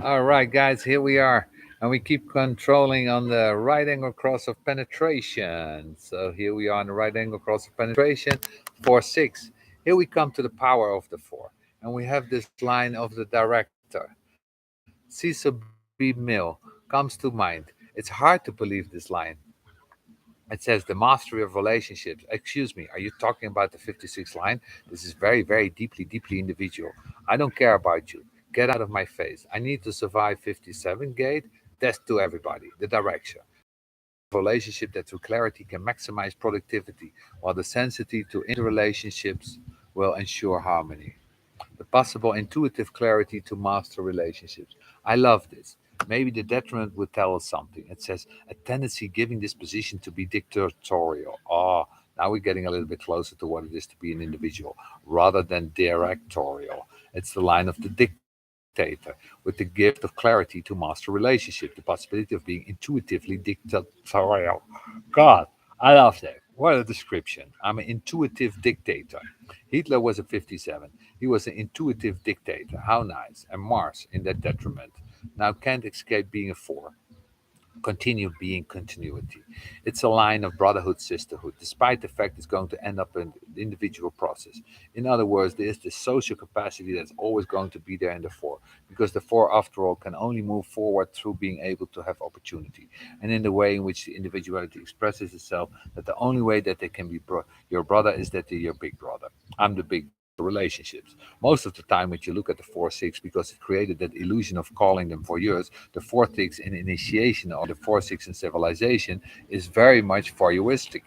All right, guys, here we are. And we keep controlling on the right angle cross of penetration. So here we are on the right angle cross of penetration, 4 6. Here we come to the power of the 4. And we have this line of the director. Cecil B. Mill comes to mind. It's hard to believe this line. It says the mastery of relationships. Excuse me, are you talking about the 56 line? This is very, very deeply, deeply individual. I don't care about you. Get out of my face. I need to survive 57 gate. That's to everybody. The direction. The kind of relationship that through clarity can maximize productivity, while the sensitivity to interrelationships will ensure harmony. The possible intuitive clarity to master relationships. I love this. Maybe the detriment would tell us something. It says a tendency giving disposition to be dictatorial. Now we're getting a little bit closer to what it is to be an individual rather than directorial. It's the line of the dictator with the gift of clarity to master relationship, the possibility of being intuitively dictatorial. God, I love that. What a description. I'm an intuitive dictator. Hitler was a 57. He was an intuitive dictator. How nice. And Mars in that detriment. Now can't escape being a 4. Continue being continuity. It's a line of brotherhood, sisterhood, despite the fact it's going to end up in the individual process. In other words, there's this social capacity that's always going to be there in the 4, because the 4, after all, can only move forward through being able to have opportunity. And in the way in which the individuality expresses itself, that the only way that they can be your brother is that they're your big brother. I'm the big brother relationships. Most of the time, when you look at the 4 6, because it created that illusion of calling them for years, the 4 6 in initiation or the 4 6 in civilization is very much voyeuristic.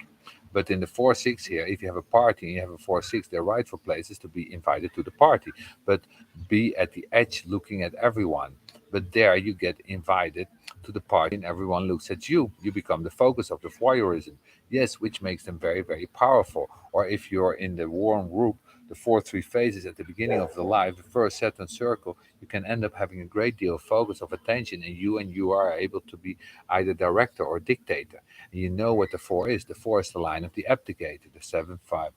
But in the 4 6 here, if you have a party and you have a 4 6, they're rightful places to be invited to the party, but be at the edge looking at everyone. But there you get invited to the party and everyone looks at you. You become the focus of the voyeurism. Yes, which makes them very, very powerful. Or if you're in the warm group, the 4 3 phases at the beginning of the life, the first Saturn circle, you can end up having a great deal of focus of attention, and you are able to be either director or dictator. And you know what the 4 is. The 4 is the line of the abdicator, the 7.5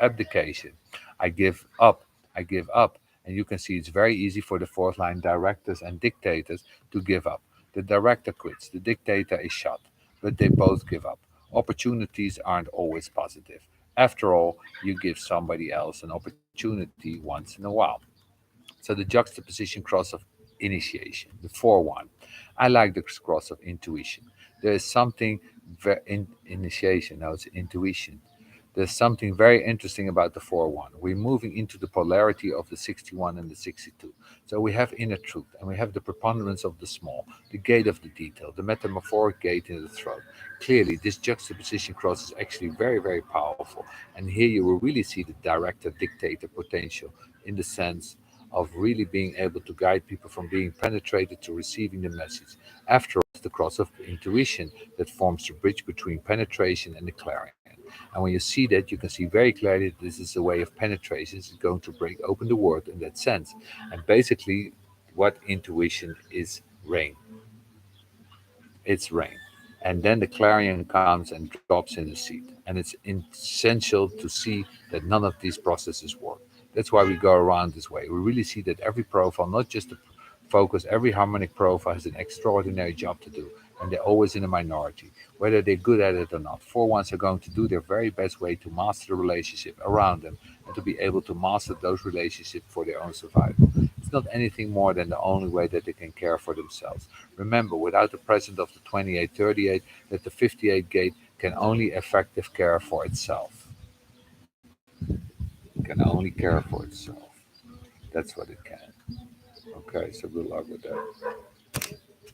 abdication. I give up. I give up. And you can see it's very easy for the fourth line directors and dictators to give up. The director quits, the dictator is shot, but they both give up. Opportunities aren't always positive. After all, you give somebody else an opportunity once in a while. So the juxtaposition cross of initiation, the 4-1. I like the cross of intuition. There is something initiation, no, it's intuition. There's something very interesting about the 4-1. We're moving into the polarity of the 61 and the 62. So we have inner truth and we have the preponderance of the small, the gate of the detail, the metamorphoric gate in the throat. Clearly, this juxtaposition cross is actually very, very powerful. And here you will really see the director dictator potential in the sense of really being able to guide people from being penetrated to receiving the message. After all, it's the cross of intuition that forms the bridge between penetration and the clarion. And when you see that, you can see very clearly that this is a way of penetration. It's going to break open the world in that sense. And basically, what intuition is rain. It's rain. And then the clarion comes and drops in the seed. And it's essential to see that none of these processes work. That's why we go around this way. We really see that every profile, not just the focus, every harmonic profile has an extraordinary job to do. And they're always in a minority, whether they're good at it or not. 4-1s are going to do their very best way to master the relationship around them and to be able to master those relationships for their own survival. It's not anything more than the only way that they can care for themselves. Remember, without the presence of the 2838, that the 58 gate can only effective care for itself. Can only care for itself. That's what it can. Okay, so good luck with that.